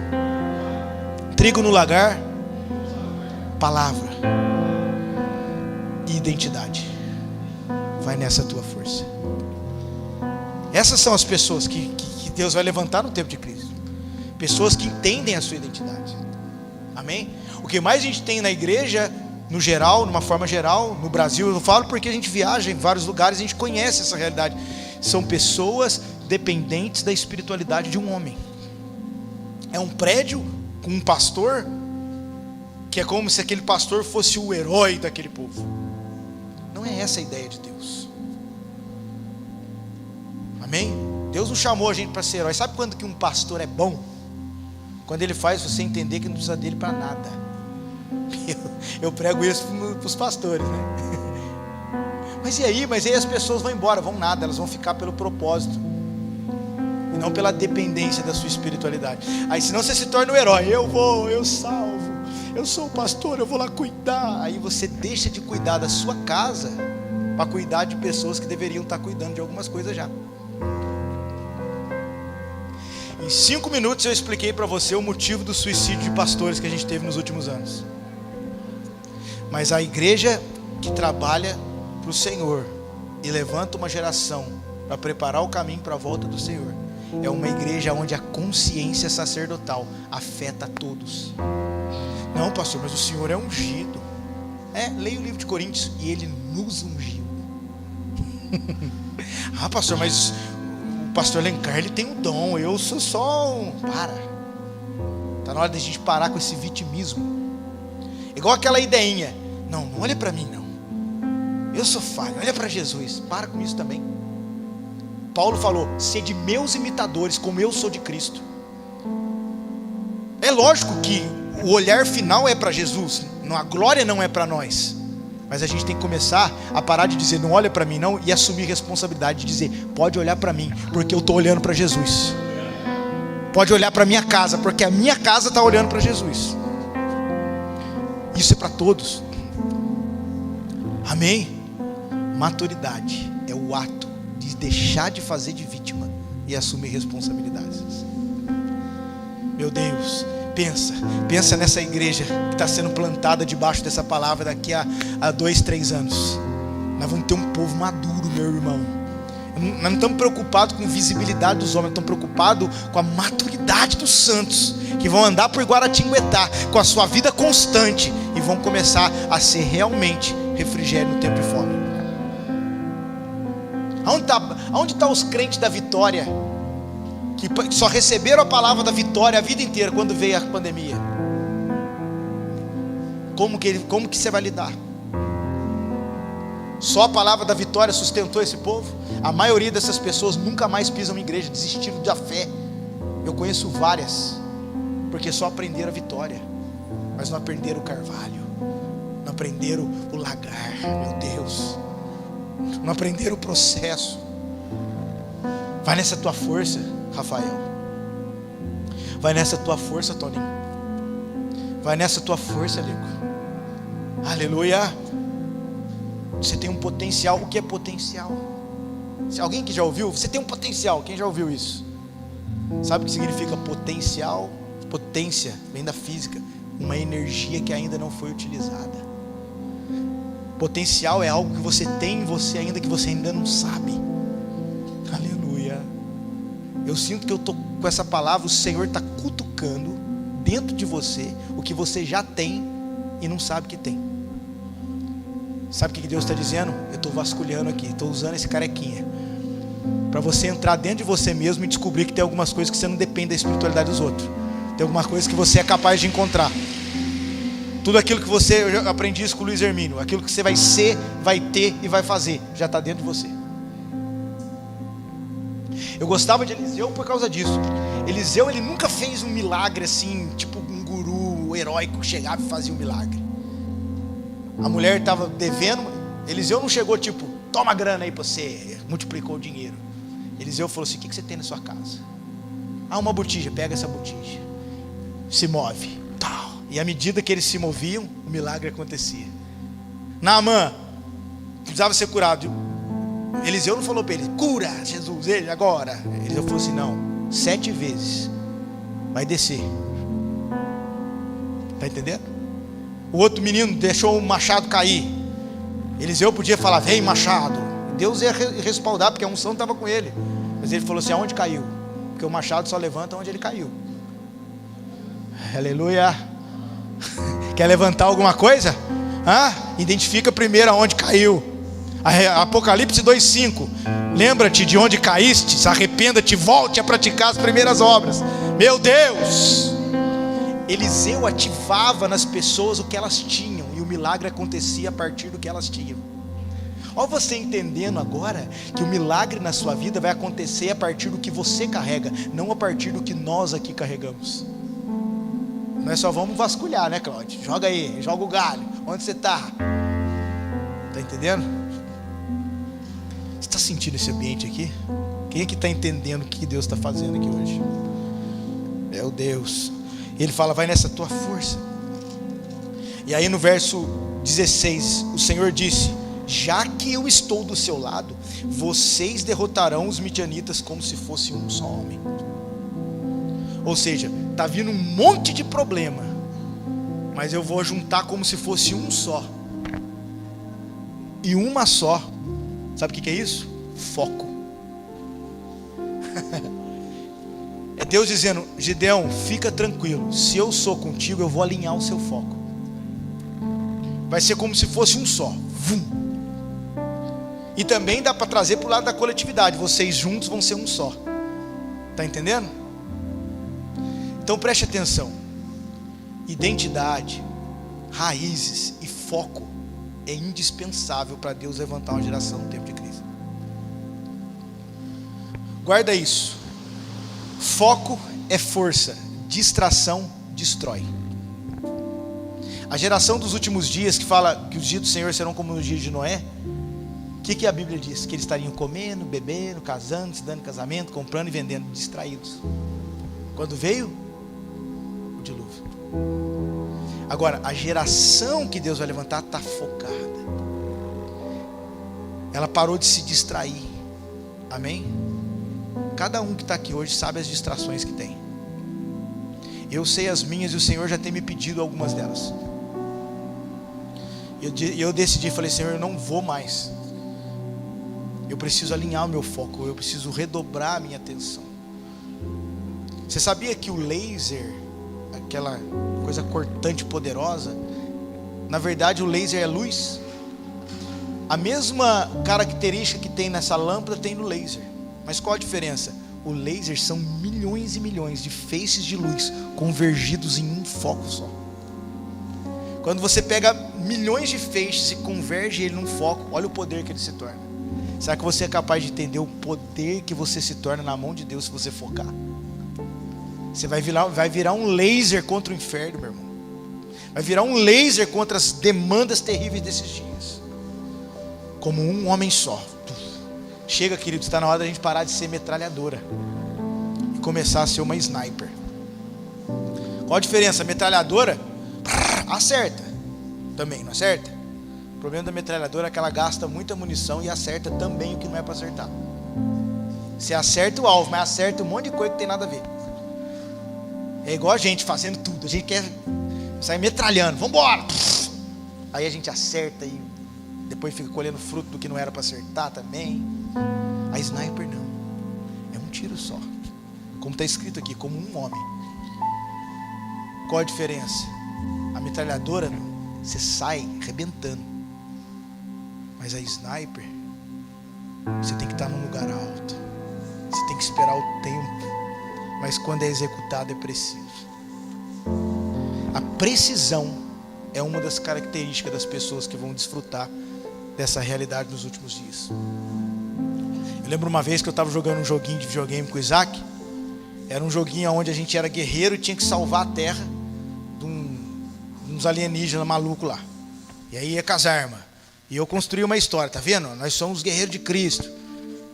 trigo no lagar, palavra e identidade. Vai nessa tua força. Essas são as pessoas que Deus vai levantar no tempo de Cristo. Pessoas que entendem a sua identidade. Amém? O que mais a gente tem na igreja, no geral, numa forma geral, no Brasil, eu falo porque a gente viaja em vários lugares, a gente conhece essa realidade. São pessoas dependentes da espiritualidade de um homem. É um prédio com um pastor, que é como se aquele pastor fosse o herói daquele povo. Não é essa a ideia de Deus. Amém? Deus não chamou a gente para ser herói. Sabe quando que um pastor é bom? Quando ele faz você entender que não precisa dele para nada. Eu prego isso para os pastores, né? Mas e aí? Mas aí as pessoas vão embora, vão nada, elas vão ficar pelo propósito e não pela dependência da sua espiritualidade. Aí senão você se torna o herói. Eu salvo, eu sou o pastor, eu vou lá cuidar. Aí você deixa de cuidar da sua casa para cuidar de pessoas que deveriam estar cuidando de algumas coisas já. Em 5 minutos eu expliquei para você o motivo do suicídio de pastores que a gente teve nos últimos anos. Mas a igreja que trabalha para o Senhor e levanta uma geração para preparar o caminho para a volta do Senhor é uma igreja onde a consciência sacerdotal afeta a todos. Não, pastor, mas o Senhor é ungido. Leia o livro de Coríntios: e Ele nos ungiu. Ah, pastor, mas o pastor Lencar, ele tem um dom, eu sou só um... Está na hora de a gente parar com esse vitimismo. Igual aquela ideinha: não olha para mim não, eu sou falho, olha para Jesus. Para com isso também. Paulo falou: sede meus imitadores como eu sou de Cristo. É lógico que o olhar final é para Jesus, a glória não é para nós, mas a gente tem que começar a parar de dizer não olha para mim não, e assumir responsabilidade de dizer pode olhar para mim, porque eu estou olhando para Jesus. Pode olhar para minha casa, porque a minha casa está olhando para Jesus. Isso é para todos. Amém? Maturidade é o ato de deixar de fazer de vítima e assumir responsabilidades. Meu Deus, pensa nessa igreja que está sendo plantada debaixo dessa palavra daqui a 2-3 anos. Nós vamos ter um povo maduro, meu irmão. Nós não estamos preocupados com a visibilidade dos homens, estamos preocupados com a maturidade dos santos, que vão andar por Guaratinguetá, com a sua vida constante, e vão começar a ser realmente refrigério no tempo de fome. Aonde está os crentes da vitória, que só receberam a palavra da vitória a vida inteira quando veio a pandemia? Como que você vai lidar? Só a palavra da vitória sustentou esse povo? A maioria dessas pessoas nunca mais pisam em igreja, desistiram da fé. Eu conheço várias, porque só aprenderam a vitória, mas não aprenderam o carvalho, não aprenderam o lagar, meu Deus, não aprenderam o processo. Vai nessa tua força, Rafael. Vai nessa tua força, Toninho. Vai nessa tua força, Lico. Aleluia. Você tem um potencial. O que é potencial? Se alguém que já ouviu, você tem um potencial. Quem já ouviu isso? Sabe o que significa potencial? Potência, vem da física. Uma energia que ainda não foi utilizada. Potencial é algo que você tem em você ainda, que você ainda não sabe. Aleluia. Eu sinto que eu estou com essa palavra, o Senhor está cutucando dentro de você o que você já tem e não sabe que tem. Sabe o que Deus está dizendo? Eu estou vasculhando aqui, estou usando esse carequinha para você entrar dentro de você mesmo e descobrir que tem algumas coisas que você não depende da espiritualidade dos outros. Tem algumas coisas que você é capaz de encontrar. Tudo aquilo que você, eu aprendi isso com o Luiz Hermínio, aquilo que você vai ser, vai ter e vai fazer, já está dentro de você. Eu gostava de Eliseu por causa disso. Eliseu, ele nunca fez um milagre assim, tipo um guru heróico que chegava e fazia um milagre. A mulher estava devendo, Eliseu não chegou tipo, toma grana aí para você, multiplicou o dinheiro. Eliseu falou assim, o que você tem na sua casa? Uma botija, pega essa botija, se move, tal. E à medida que eles se moviam, o milagre acontecia. Naamã precisava ser curado. Eliseu não falou para ele, cura Jesus, ele agora. Eliseu falou assim, não, 7 vezes vai descer. Está entendendo? O outro menino deixou o machado cair. Eliseu podia falar, vem machado. Deus ia respaldar, porque a unção estava com ele. Mas ele falou assim, aonde caiu? Porque o machado só levanta onde ele caiu. Aleluia. Quer levantar alguma coisa? Identifica primeiro aonde caiu. Apocalipse 2:5. Lembra-te de onde caíste, se arrependa-te, volte a praticar as primeiras obras. Meu Deus. Eliseu ativava nas pessoas o que elas tinham, e o milagre acontecia a partir do que elas tinham. Olha você entendendo agora que o milagre na sua vida vai acontecer a partir do que você carrega, não a partir do que nós aqui carregamos. Nós só vamos vasculhar, né, Cláudio? Joga aí, joga o galho. Onde você está? Está entendendo? Você está sentindo esse ambiente aqui? Quem é que está entendendo o que Deus está fazendo aqui hoje? Meu Deus. Ele fala, vai nessa tua força. E aí no verso 16, o Senhor disse, já que eu estou do seu lado, vocês derrotarão os midianitas como se fosse um só homem. Ou seja, está vindo um monte de problema, mas eu vou juntar como se fosse um só. E uma só. Sabe o que é isso? Foco. É Deus dizendo, Gideão, fica tranquilo, se eu sou contigo, eu vou alinhar o seu foco. Vai ser como se fosse um só. Vum. E também dá para trazer para o lado da coletividade, vocês juntos vão ser um só. Está entendendo? Então preste atenção. Identidade, raízes e foco é indispensável para Deus levantar uma geração no tempo de crise. Guarda isso. Foco é força, distração, destrói. A geração dos últimos dias que fala que os dias do Senhor serão como no dia de Noé, o que a Bíblia diz? Que eles estariam comendo, bebendo, casando, se dando casamento, comprando e vendendo, distraídos. Quando veio o dilúvio. Agora, a geração que Deus vai levantar está focada. Ela parou de se distrair. Amém? Cada um que está aqui hoje sabe as distrações que tem. Eu sei as minhas e o Senhor já tem me pedido algumas delas. Eu decidi, falei, Senhor, eu não vou mais. Eu preciso alinhar o meu foco, eu preciso redobrar a minha atenção. Você sabia que o laser, aquela coisa cortante poderosa, na verdade o laser é luz? A mesma característica que tem nessa lâmpada tem no laser. Mas qual a diferença? O laser são milhões e milhões de feixes de luz convergidos em um foco só. Quando você pega milhões de feixes e converge ele num foco, olha o poder que ele se torna. Será que você é capaz de entender o poder que você se torna na mão de Deus se você focar? Você vai virar um laser contra o inferno, meu irmão. Vai virar um laser contra as demandas terríveis desses dias. Como um homem só. Chega, querido, está na hora da gente parar de ser metralhadora e começar a ser uma sniper. Qual a diferença? A metralhadora acerta também, não acerta? O problema da metralhadora é que ela gasta muita munição e acerta também o que não é para acertar. Você acerta o alvo, mas acerta um monte de coisa que tem nada a ver. É igual a gente fazendo tudo. A gente quer sair metralhando, vamos embora. Aí a gente acerta e depois fica colhendo fruto do que não era para acertar também. A sniper não, é um tiro só, como está escrito aqui, como um homem. Qual a diferença? A metralhadora, você sai arrebentando, mas a sniper, você tem que estar num lugar alto, você tem que esperar o tempo, mas quando é executado é preciso. A precisão é uma das características das pessoas que vão desfrutar dessa realidade nos últimos dias. Eu lembro uma vez que eu estava jogando um joguinho de videogame com o Isaac. Era um joguinho onde a gente era guerreiro e tinha que salvar a terra de uns alienígenas malucos lá. E aí ia com as armas. E eu construí uma história, tá vendo? Nós somos guerreiros de Cristo.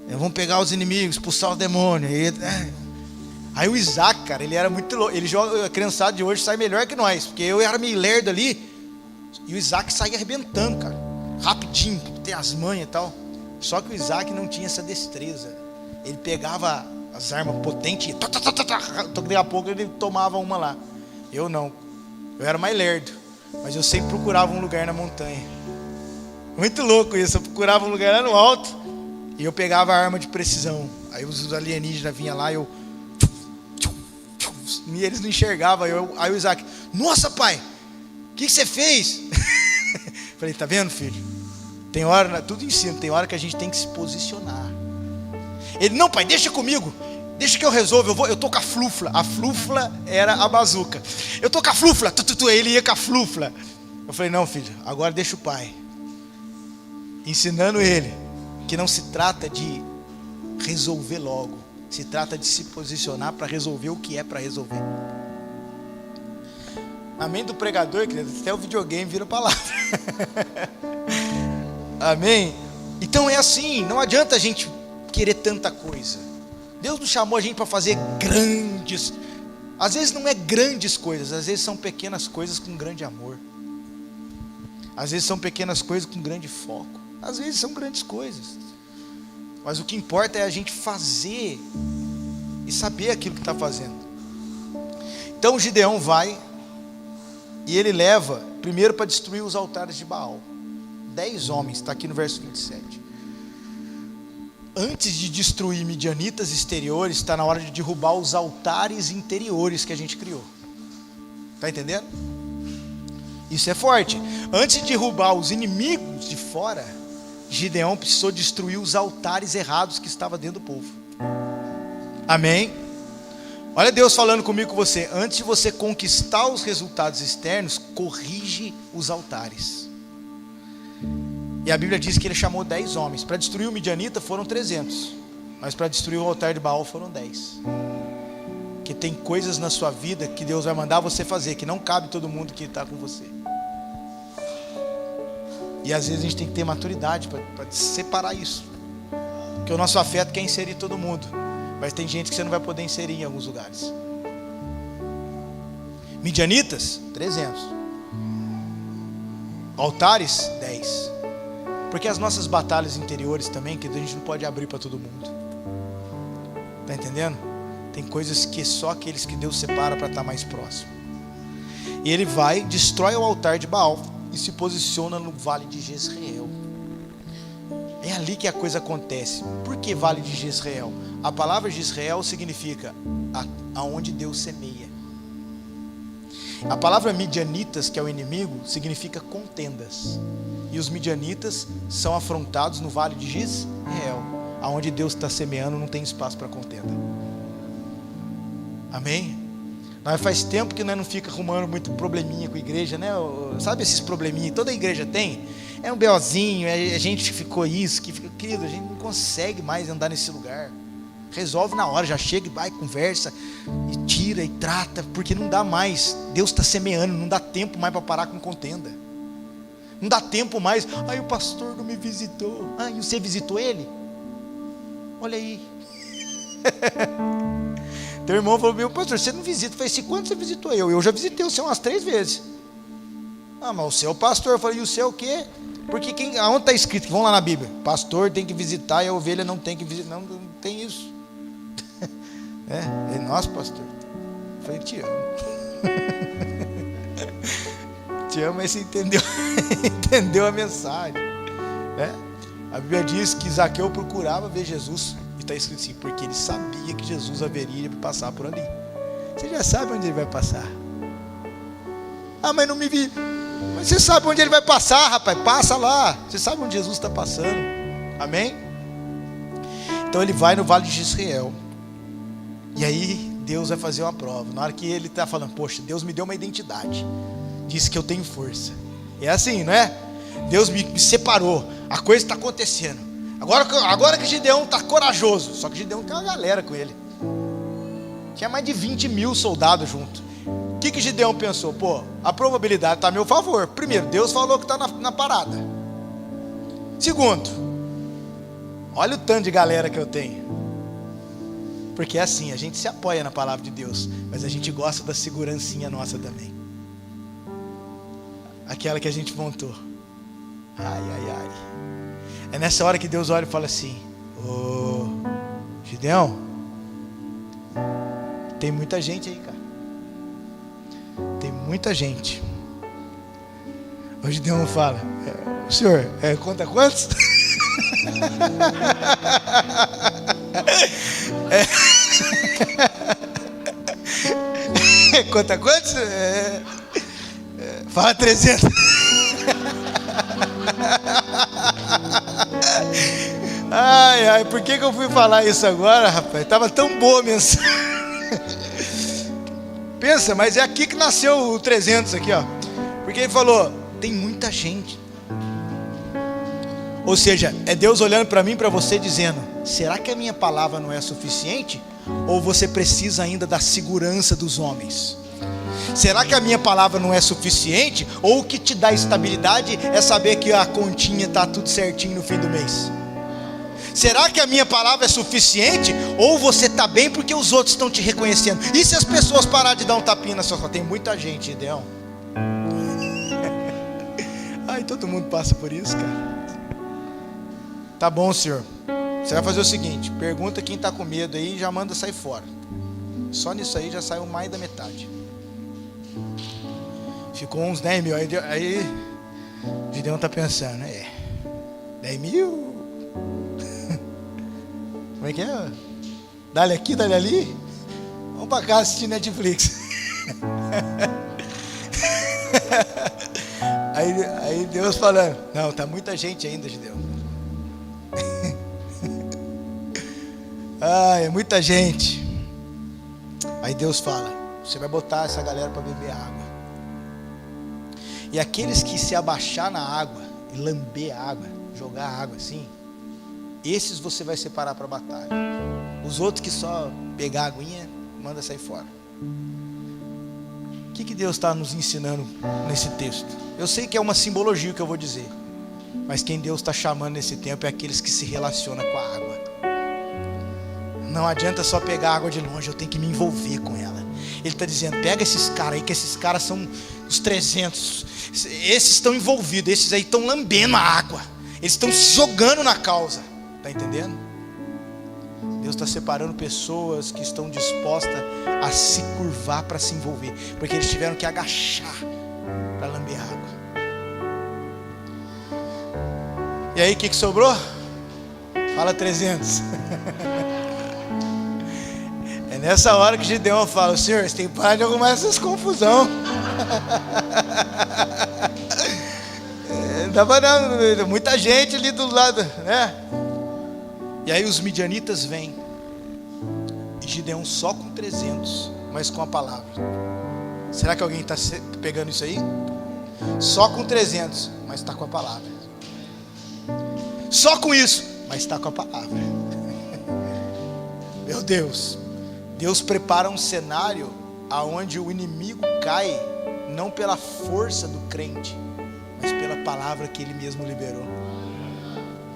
Vamos pegar os inimigos, expulsar os demônios. Aí o Isaac, cara, ele era muito louco. Ele joga, a criançada de hoje sai melhor que nós. Porque eu era meio lerdo ali. E o Isaac saía arrebentando, cara. Rapidinho, tem as manhas e tal. Só que o Isaac não tinha essa destreza. Ele pegava as armas potentes e daqui a pouco ele tomava uma lá. Eu não. Eu era mais lerdo. Mas eu sempre procurava um lugar na montanha. Muito louco isso. Eu procurava um lugar lá no alto e eu pegava a arma de precisão. Aí os alienígenas vinham lá e eu... E eles não enxergavam. Aí o Isaac, nossa pai, o que você fez? Falei, tá vendo, filho? Tem hora, tudo ensino, tem hora que a gente tem que se posicionar. Ele, não pai, deixa comigo, deixa que eu resolvo, eu tô com a flufla. A flufla era a bazuca. Eu tô com a flufla, ele ia com a flufla. Eu falei, não filho, agora deixa o pai. Ensinando ele que não se trata de resolver logo, se trata de se posicionar para resolver o que é para resolver. Amém do pregador, querido, até o videogame vira palavra. Amém? Então é assim, não adianta a gente querer tanta coisa. Deus não chamou a gente para fazer grandes. Às vezes não é grandes coisas, às vezes são pequenas coisas com grande amor. Às vezes são pequenas coisas com grande foco. Às vezes são grandes coisas. Mas o que importa é a gente fazer e saber aquilo que está fazendo. Então o Gideão vai e ele leva primeiro para destruir os altares de Baal. 10 homens, está aqui no verso 27. Antes de destruir midianitas exteriores, está na hora de derrubar os altares interiores que a gente criou. Está entendendo? Isso é forte. Antes de derrubar os inimigos de fora, Gideão precisou destruir os altares errados que estavam dentro do povo. Amém? Olha Deus falando comigo, com você. Antes de você conquistar os resultados externos, corrige os altares. E a Bíblia diz que ele chamou 10 homens. Para destruir o midianita foram 300. Mas para destruir o altar de Baal foram 10. Que tem coisas na sua vida que Deus vai mandar você fazer, que não cabe todo mundo que está com você. E às vezes a gente tem que ter maturidade para separar isso. Porque o nosso afeto quer inserir todo mundo, mas tem gente que você não vai poder inserir em alguns lugares. Midianitas, 300. Altares, 10. Porque as nossas batalhas interiores também, que a gente não pode abrir para todo mundo. Está entendendo? Tem coisas que só aqueles que Deus separa para estar mais próximo. E ele vai, destrói o altar de Baal e se posiciona no vale de Jezreel. É ali que a coisa acontece. Por que vale de Jezreel? A palavra Jezreel significa aonde Deus semeia. A palavra midianitas, que é o inimigo, significa contendas. E os midianitas são afrontados no vale de Jezreel. Aonde Deus está semeando não tem espaço para contenda. Amém? Nós faz tempo que nós não fica arrumando muito probleminha com a igreja, né? Sabe esses probleminhas que toda igreja tem? É um BOzinho, a gente ficou isso, que fica, querido, a gente não consegue mais andar nesse lugar. Resolve na hora, já chega e vai, conversa, e tira e trata, porque não dá mais. Deus está semeando, não dá tempo mais para parar com contenda. Não dá tempo mais. Ai, o pastor não me visitou. Ah, e você visitou ele? Olha aí. Teu irmão falou: meu pastor, você não visita? Eu falei assim: quando você visitou eu? Eu já visitei o seu umas 3 vezes. Ah, mas o seu pastor. Eu falei: e o seu o quê? Porque aonde está escrito? Vamos lá na Bíblia: pastor tem que visitar e a ovelha não tem que visitar. Não, não tem isso. É nosso pastor. Eu falei: te amo. Te amo, mas você entendeu, entendeu a mensagem. A Bíblia diz que Zaqueu procurava ver Jesus. E está escrito assim: porque ele sabia que Jesus haveria de passar por ali. Você já sabe onde ele vai passar. Ah, mas não me vi. Mas você sabe onde ele vai passar, rapaz. Passa lá. Você sabe onde Jesus está passando. Amém? Então ele vai no vale de Jezreel. E aí Deus vai fazer uma prova. Na hora que ele está falando: poxa, Deus me deu uma identidade. Disse que eu tenho força. É assim, não é? Deus me separou. A coisa está acontecendo. Agora que Gideão está corajoso. Só que Gideão tem uma galera com ele. Tinha mais de 20 mil soldados junto. O que Gideão pensou? Pô, a probabilidade está a meu favor. Primeiro, Deus falou que está na parada. Segundo, olha o tanto de galera que eu tenho. Porque é assim, a gente se apoia na palavra de Deus, mas a gente gosta da segurancinha nossa também. Aquela que a gente montou. Ai, ai, ai. É nessa hora que Deus olha e fala assim: ô, Gideão, tem muita gente aí, cara. Tem muita gente. O Gideão fala: o senhor, conta quantos? Conta quantos? Fala 300. Ai, por que eu fui falar isso agora, rapaz? Tava tão boa a mensagem. Pensa, mas é aqui que nasceu o 300 aqui, ó. Porque ele falou: tem muita gente. Ou seja, é Deus olhando para mim e para você dizendo: será que a minha palavra não é suficiente? Ou você precisa ainda da segurança dos homens? Será que a minha palavra não é suficiente? Ou o que te dá estabilidade é saber que a continha está tudo certinho no fim do mês? Será que a minha palavra é suficiente? Ou você está bem porque os outros estão te reconhecendo? E se as pessoas pararem de dar um tapinha na sua cara? Tem muita gente, Gideão. Ai, todo mundo passa por isso, cara. Tá bom, senhor. Você vai fazer o seguinte: pergunta quem está com medo aí e já manda sair fora. Só nisso aí já saiu mais da metade. Ficou uns 10 mil. Aí o Gideão está pensando: 10 mil? Como é que é? Dá-lhe aqui, dá-lhe ali. Vamos para casa assistir Netflix. Aí Deus falando: não, tá muita gente ainda, Gideão. É muita gente. Aí Deus fala: você vai botar essa galera para beber água. E aqueles que se abaixar na água e lamber a água, jogar a água assim, esses você vai separar para a batalha. Os outros que só pegar a aguinha, manda sair fora. O que Deus está nos ensinando nesse texto? Eu sei que é uma simbologia o que eu vou dizer, mas quem Deus está chamando nesse tempo é aqueles que se relacionam com a água. Não adianta só pegar a água de longe, eu tenho que me envolver com ela. Ele está dizendo, pega esses caras aí, que esses caras são os 300. Esses estão envolvidos, esses aí estão lambendo a água. Eles estão se jogando na causa. Está entendendo? Deus está separando pessoas que estão dispostas a se curvar para se envolver, porque eles tiveram que agachar para lamber a água. E aí, o que sobrou? Fala 300. É nessa hora que Gideão fala, Senhor, você tem que parar de arrumar essas confusão. Tava dando muita gente ali do lado, né? E aí os midianitas vêm. E Gideão só com 300, mas com a palavra. Será que alguém está pegando isso aí? Só com 300, mas está com a palavra. Só com isso, mas está com a palavra. Meu Deus. Deus prepara um cenário aonde o inimigo cai, não pela força do crente, mas pela palavra que Ele mesmo liberou.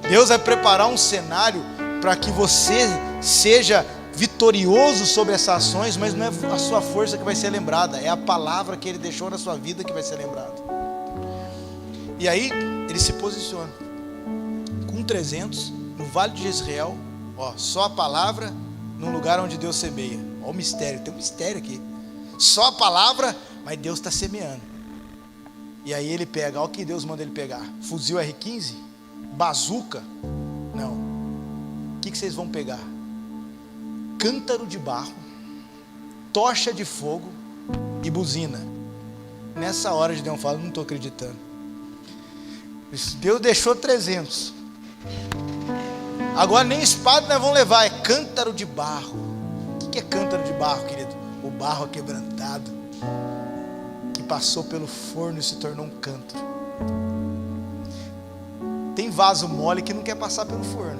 Deus vai preparar um cenário para que você seja vitorioso sobre essas ações, mas não é a sua força que vai ser lembrada, é a palavra que Ele deixou na sua vida que vai ser lembrada. E aí ele se posiciona com 300 no Vale de Jezreel, só a palavra num lugar onde Deus semeia. Olha o mistério, tem um mistério aqui. Só a palavra, mas Deus está semeando. E aí ele pega, olha o que Deus manda ele pegar: fuzil R15, bazuca. Não. O que vocês vão pegar? Cântaro de barro, tocha de fogo e buzina. Nessa hora Gideão fala, não estou acreditando. Deus deixou 300. Agora nem espada nós vamos levar, é cântaro de barro. O que é cântaro de barro, querido? O barro quebrantado, que passou pelo forno e se tornou um cântaro. Tem vaso mole que não quer passar pelo forno.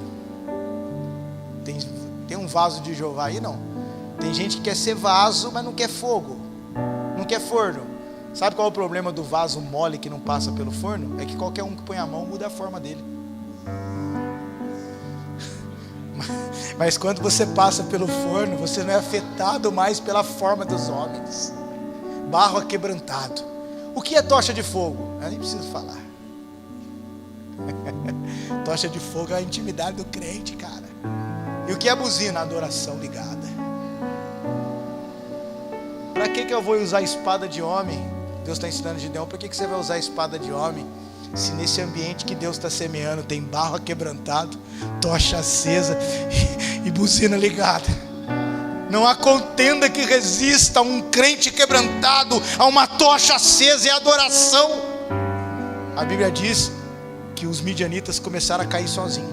Tem um vaso de Jeová aí, não. Tem gente que quer ser vaso, mas não quer fogo, não quer forno. Sabe qual é o problema do vaso mole que não passa pelo forno? É que qualquer um que põe a mão muda a forma dele. Mas quando você passa pelo forno, você não é afetado mais pela forma dos homens. Barro aquebrantado. O que é tocha de fogo? Eu nem preciso falar. Tocha de fogo é a intimidade do crente, cara. E o que é buzina? A adoração ligada. Para que eu vou usar espada de homem? Deus está ensinando Gideão, por que você vai usar espada de homem? Se nesse ambiente que Deus está semeando tem barro quebrantado, tocha acesa e buzina ligada. Não há contenda que resista a um crente quebrantado, a uma tocha acesa e adoração. A Bíblia diz que os midianitas começaram a cair sozinhos.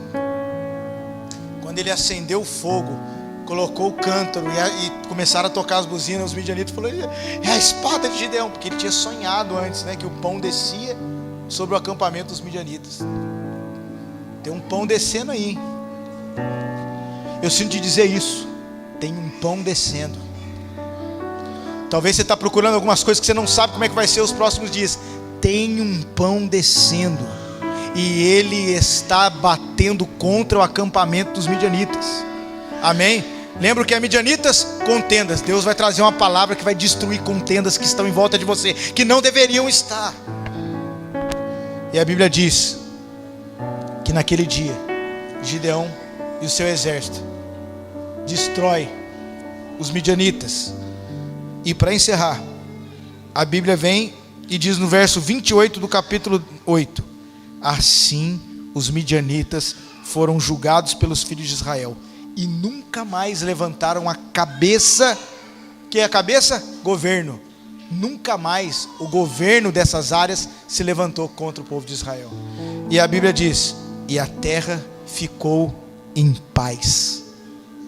Quando ele acendeu o fogo, colocou o cântaro e começaram a tocar as buzinas, os midianitas falaram, é a espada de Gideão, porque ele tinha sonhado antes, né, que o pão descia sobre o acampamento dos midianitas. Tem um pão descendo aí. Eu sinto te dizer isso. Tem um pão descendo. Talvez você está procurando algumas coisas que você não sabe como é que vai ser os próximos dias. Tem um pão descendo, e ele está batendo contra o acampamento dos midianitas. Amém? Lembra o que é midianitas? Contendas. Deus vai trazer uma palavra que vai destruir contendas que estão em volta de você, que não deveriam estar. E a Bíblia diz que naquele dia Gideão e o seu exército destrói os midianitas. E para encerrar, a Bíblia vem e diz no verso 28 do capítulo 8: assim os midianitas foram julgados pelos filhos de Israel e nunca mais levantaram a cabeça. Que é a cabeça? Governo. Nunca mais o governo dessas áreas se levantou contra o povo de Israel. E a Bíblia diz: e a terra ficou em paz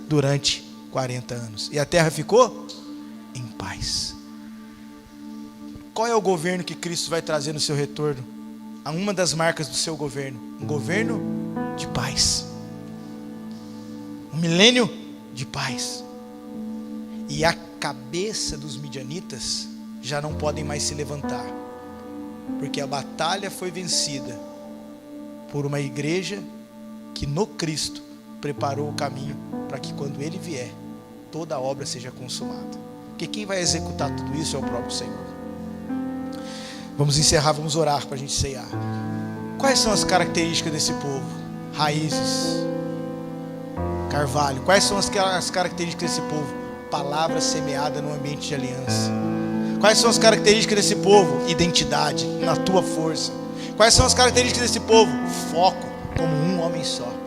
durante 40 anos. E a terra ficou em paz. Qual é o governo que Cristo vai trazer no seu retorno? Uma das marcas do seu governo: um governo de paz, um milênio de paz. e a cabeça dos midianitas já não podem mais se levantar, porque a batalha foi vencida por uma igreja que no Cristo preparou o caminho para que quando Ele vier, toda a obra seja consumada. Porque quem vai executar tudo isso é o próprio Senhor. Vamos encerrar, vamos orar para a gente ceiar. Quais são as características desse povo? Raízes, carvalho. Quais são as características desse povo? Palavra semeada no ambiente de aliança. Quais são as características desse povo? Identidade, na tua força. Quais são as características desse povo? Foco, como um homem só.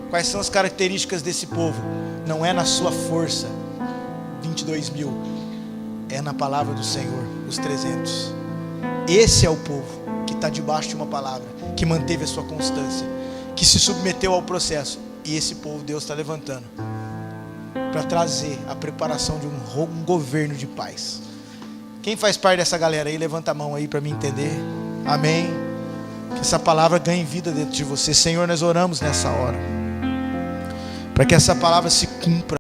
Quais são as características desse povo? Não é na sua força, 22 mil, é na palavra do Senhor, os 300. Esse é o povo que está debaixo de uma palavra, que manteve a sua constância, que se submeteu ao processo. E esse povo Deus está levantando para trazer a preparação de um governo de paz. Quem faz parte dessa galera aí, levanta a mão aí para me entender. Amém. Que essa palavra ganhe vida dentro de você. Senhor, nós oramos nessa hora para que essa palavra se cumpra.